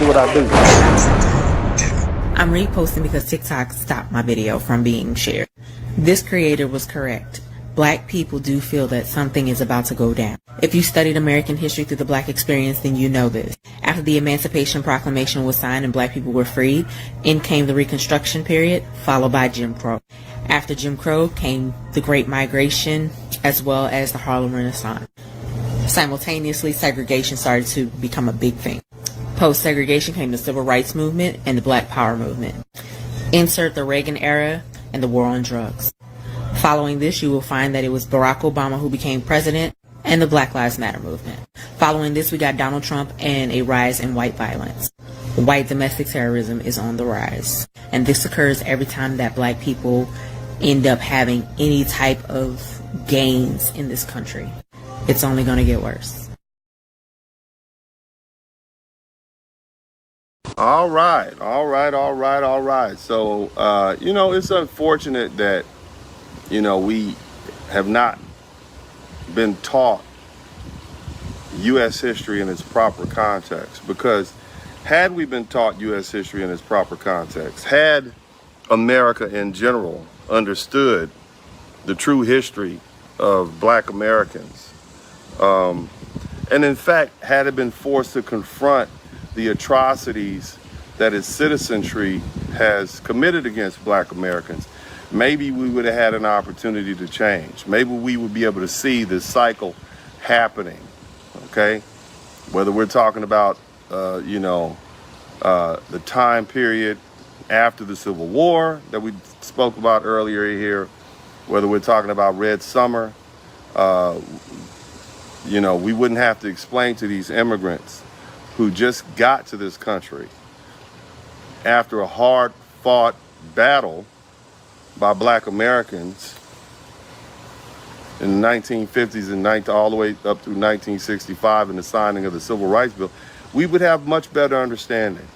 do what I do. I'm reposting because TikTok stopped my video from being shared. This creator was correct. Black people do feel that something is about to go down. If you studied American history through the Black experience, then you know this. After the Emancipation Proclamation was signed and Black people were freed, in came the Reconstruction period, followed by Jim Crow. After Jim Crow came the Great Migration, as well as the Harlem Renaissance. Simultaneously, segregation started to become a big thing. Post-segregation came the Civil Rights Movement and the Black Power Movement. Insert the Reagan era and the war on drugs. Following this, you will find that it was Barack Obama who became president and the Black Lives Matter movement. Following this, we got Donald Trump and a rise in white violence. White domestic terrorism is on the rise. And this occurs every time that Black people end up having any type of gains in this country. It's only going to get worse. All right. So, it's unfortunate that, we have not been taught U.S. history in its proper context, because had we been taught U.S. history in its proper context, had America in general understood the true history of Black Americans, and in fact, had it been forced to confront the atrocities that its citizenry has committed against Black Americans, maybe we would have had an opportunity to change. Maybe we would be able to see this cycle happening, okay? Whether we're talking about, the time period after the Civil War that we spoke about earlier here, whether we're talking about Red Summer, we wouldn't have to explain to these immigrants who just got to this country after a hard-fought battle by Black Americans in the 1950s and all the way up through 1965 and the signing of the Civil Rights Bill, we would have much better understanding.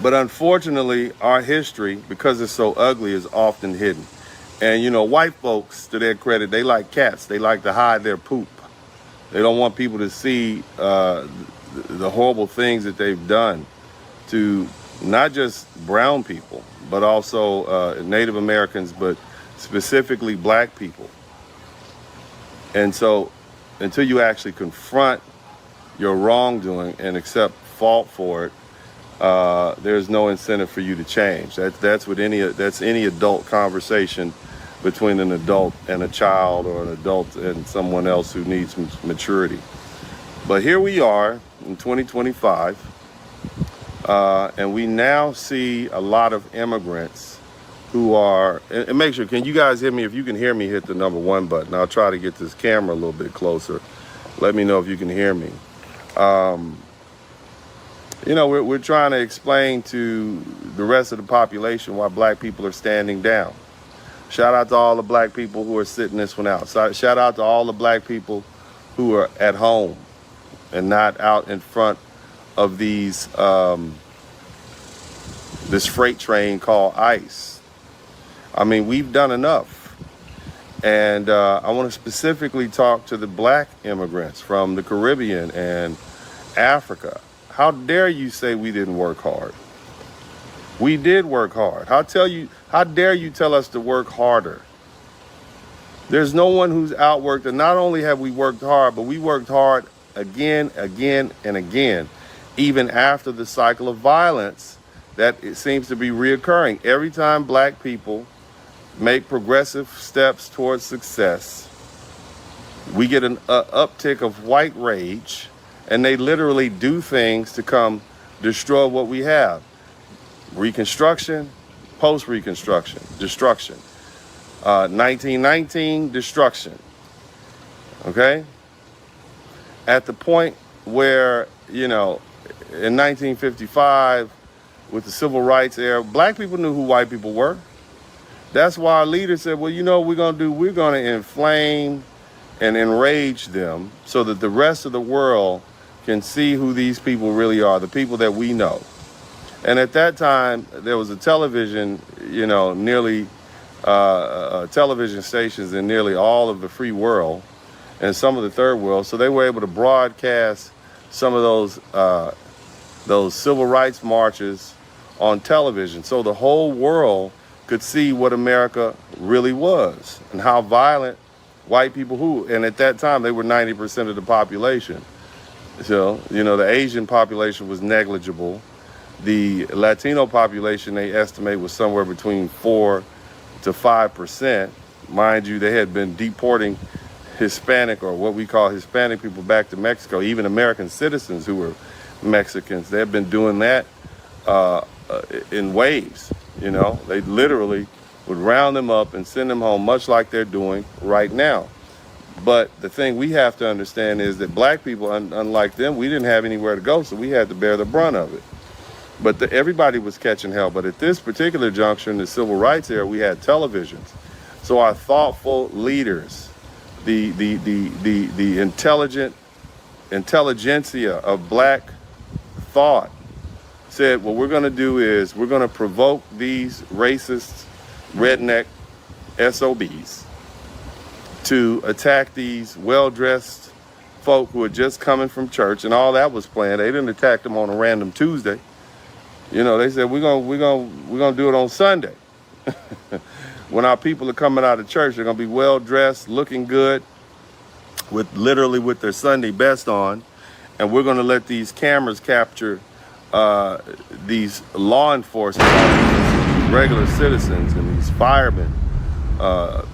But unfortunately, our history, because it's so ugly, is often hidden. And, white folks, to their credit, they like cats. They like to hide their poop. They don't want people to see the horrible things that they've done to not just brown people, but also Native Americans, but specifically Black people. And so until you actually confront your wrongdoing and accept fault for it, there's no incentive for you to change. That's any adult conversation between an adult and a child, or an adult and someone else who needs maturity. But here we are in 2025, and we now see a lot of immigrants who are, and make sure, can you guys hear me? If you can hear me, hit the number 1 button. I'll try to get this camera a little bit closer. Let me know if you can hear me. We're trying to explain to the rest of the population why Black people are standing down. Shout out to all the Black people who are sitting this one out. Shout out to all the Black people who are at home and not out in front of these this freight train called ICE. I mean, we've done enough. And I want to specifically talk to the Black immigrants from the Caribbean and Africa. How dare you say we didn't work hard? We did work hard. How dare you tell us to work harder? There's no one who's outworked, and not only have we worked hard, but we worked hard again, and again, even after the cycle of violence that it seems to be reoccurring. Every time Black people make progressive steps towards success, we get an uptick of white rage, and they literally do things to come destroy what we have. Reconstruction, post-Reconstruction, destruction. 1919, destruction. Okay? At the point where, in 1955, with the Civil Rights era, Black people knew who white people were. That's why our leaders said, well, what we're going to do? We're going to inflame and enrage them so that the rest of the world can see who these people really are, the people that we know. And at that time, there was a television, nearly television stations in nearly all of the free world and some of the third world. So they were able to broadcast some of those those civil rights marches on television, so the whole world could see what America really was and how violent white people and at that time they were 90% of the population. So, the Asian population was negligible. The Latino population, they estimate, was somewhere between 4 to 5%. Mind you, they had been deporting Hispanic, or what we call Hispanic people, back to Mexico. Even American citizens who were Mexicans, they have been doing that in waves. They literally would round them up and send them home, much like they're doing right now. But the thing we have to understand is that black people, unlike them, we didn't have anywhere to go, so we had to bear the brunt of it. But everybody was catching hell. But at this particular juncture in the civil rights era, we had televisions. So our thoughtful leaders, the intelligentsia of black thought, said, what we're going to do is we're going to provoke these racist redneck SOBs to attack these well-dressed folk who are just coming from church, and all that was planned. They didn't attack them on a random Tuesday. They said we're gonna do it on Sunday. When our people are coming out of church, they're gonna be well dressed, looking good, with their Sunday best on, and we're gonna let these cameras capture these law enforcement, regular citizens, and these firemen,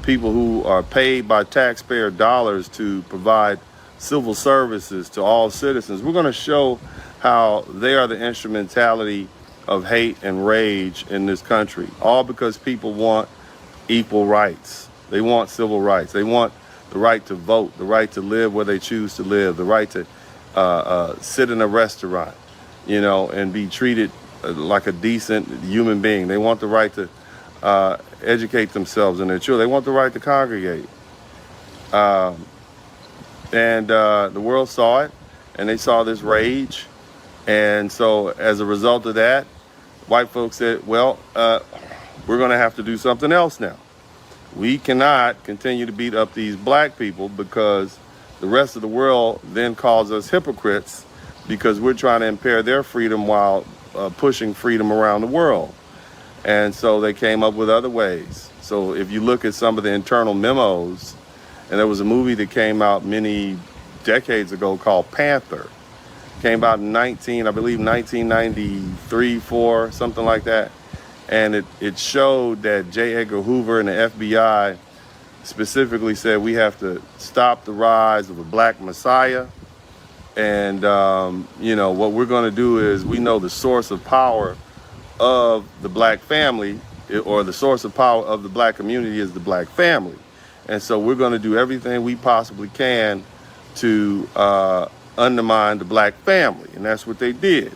people who are paid by taxpayer dollars to provide civil services to all citizens. We're going to show how they are the instrumentality of hate and rage in this country, all because people want equal rights. They want civil rights. They want the right to vote, the right to live where they choose to live, the right to sit in a restaurant, and be treated like a decent human being. They want the right to educate themselves and their children. They want the right to congregate. And the world saw it, and they saw this rage. And so as a result of that, white folks said, well, we're going to have to do something else now. We cannot continue to beat up these black people, because the rest of the world then calls us hypocrites because we're trying to impair their freedom while pushing freedom around the world. And so they came up with other ways. So if you look at some of the internal memos, and there was a movie that came out many decades ago called Panther. Came out in 1993, 4, something like that. And it showed that J. Edgar Hoover and the FBI specifically said we have to stop the rise of a black messiah. And, what we're going to do is, we know the source of power of the black family, or the source of power of the black community, is the black family. And so we're going to do everything we possibly can to undermine the black family. And that's what they did.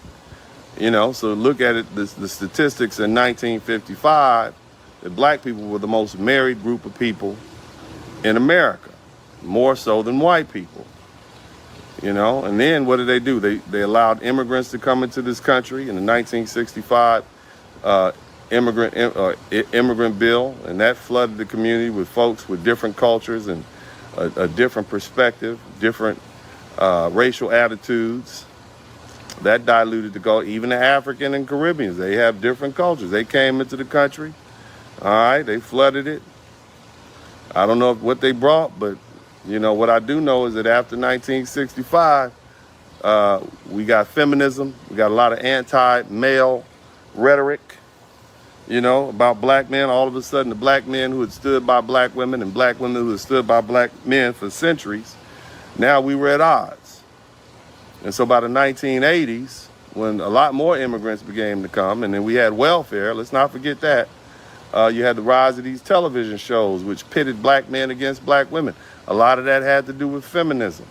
So look at it, the statistics in 1955, that black people were the most married group of people in America, more so than white people. And then what did they do? They allowed immigrants to come into this country in the 1965 immigrant bill, and that flooded the community with folks with different cultures and a different perspective, different racial attitudes. That diluted the culture. Even the African and Caribbeans, they have different cultures. They came into the country, all right, they flooded it. I don't know what they brought, but what I do know is that after 1965, we got feminism. We got a lot of anti-male rhetoric, about black men. All of a sudden, the black men who had stood by black women and black women who had stood by black men for centuries, now we were at odds. And so by the 1980s, when a lot more immigrants began to come, and then we had welfare, let's not forget that, you had the rise of these television shows which pitted black men against black women. A lot of that had to do with feminism.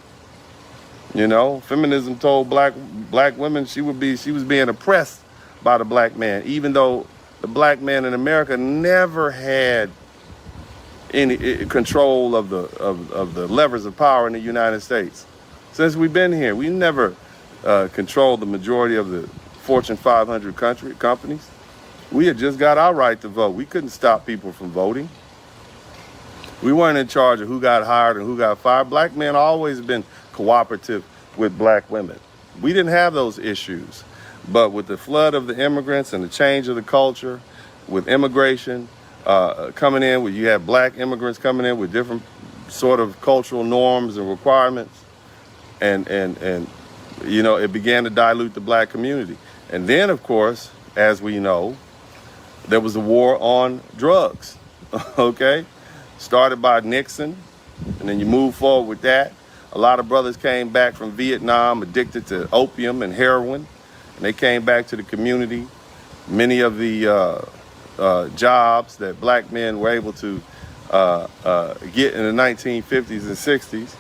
Feminism told black women she was being oppressed by the black man, even though the black man in America never had any control of the levers of power in the United States. Since we've been here, we never controlled the majority of the Fortune 500 companies. We had just got our right to vote. We couldn't stop people from voting. We weren't in charge of who got hired and who got fired. Black men always been cooperative with black women. We didn't have those issues. But with the flood of the immigrants and the change of the culture, with immigration coming in, where you have black immigrants coming in with different sort of cultural norms and requirements, and you know, it began to dilute the black community. And then, of course, as we know, there was a war on drugs, okay? Started by Nixon, and then you move forward with that. A lot of brothers came back from Vietnam addicted to opium and heroin, and they came back to the community. Many of the jobs that black men were able to get in the 1950s and 60s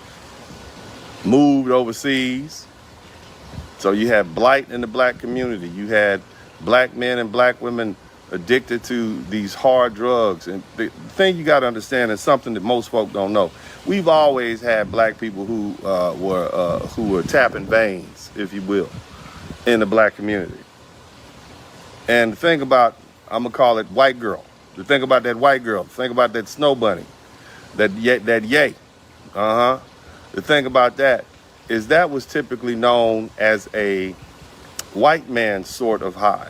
moved overseas. So you had blight in the black community. You had black men and black women addicted to these hard drugs. And the thing you got to understand is something that most folk don't know. We've always had black people who were tapping veins, if you will, in the black community. And the thing about, I'm gonna call it white girl. The thing about that white girl, the thing about that snow bunny, that yay. The thing about that is that was typically known as a white man sort of high.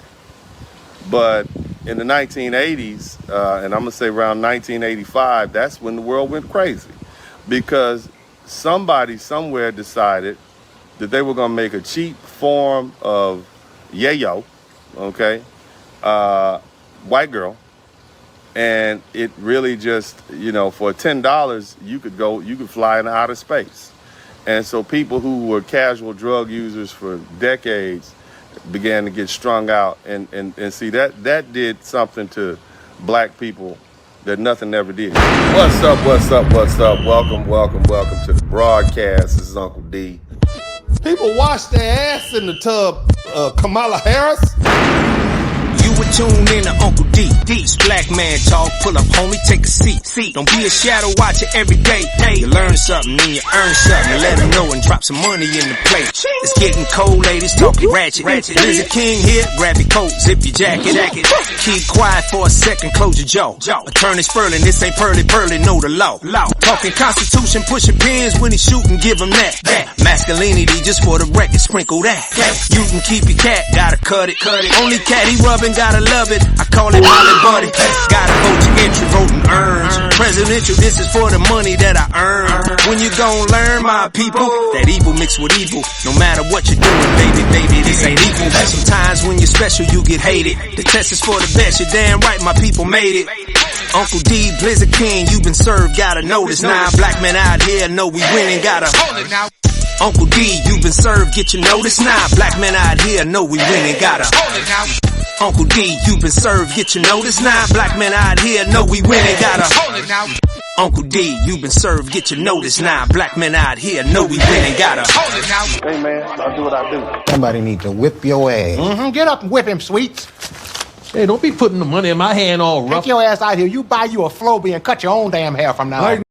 But in the 1980s, and I'm gonna say around 1985, that's when the world went crazy, because somebody somewhere decided that they were gonna make a cheap form of yayo, okay, white girl, and it really just, you know, for $10 you could fly into outer space. And so people who were casual drug users for decades began to get strung out, and see that did something to black people that nothing ever did. What's up? Welcome to the broadcast. This is Uncle D. People wash their ass in the tub, Kamala Harris. You were tuned in to Uncle D. This black man talk. Pull up, homie, take a seat. Don't be a shadow watcher every day. You learn something, then you earn something. And let them know and drop some money in the plate. It's getting cold, ladies, talking ratchet. There's a king here, grab your coat, zip your jacket. Keep quiet for a second, close your jaw. Attorney Spurling, this ain't pearly, know the law. Talking Constitution, pushing pins when he shooting, give him that. Masculinity, just for the record, sprinkle that. You can keep your cat, gotta cut it. Only cat he rubbing, gotta love it. I call it Molly Buddy. Gotta vote your entry, voting earns. Presidential, this is for the money that I earn. When you gon' learn, my people, that evil mixed with evil. No matter what you're doing, baby, this ain't equal. Sometimes when you're special, you get hated. The test is for the best, you're damn right, my people made it. Uncle D, Blizzard King, you been served, gotta know this. Now black men out here know we winning, gotta hold it now. Uncle D, you been served, get your notice now. Black men out here know we winning, gotta hold it now. Uncle D, you been served, get your notice now. Black men out here know we winning, gotta hold it now. Uncle D, you been served, get your notice now. Black men out here know we winning, gotta hold it now. Hey man, I'll do what I do. Somebody need to whip your ass. Get up and whip him, Sweets. Hey, don't be putting the money in my hand all rough. Take your ass out here. You buy you a Floby and cut your own damn hair from now on.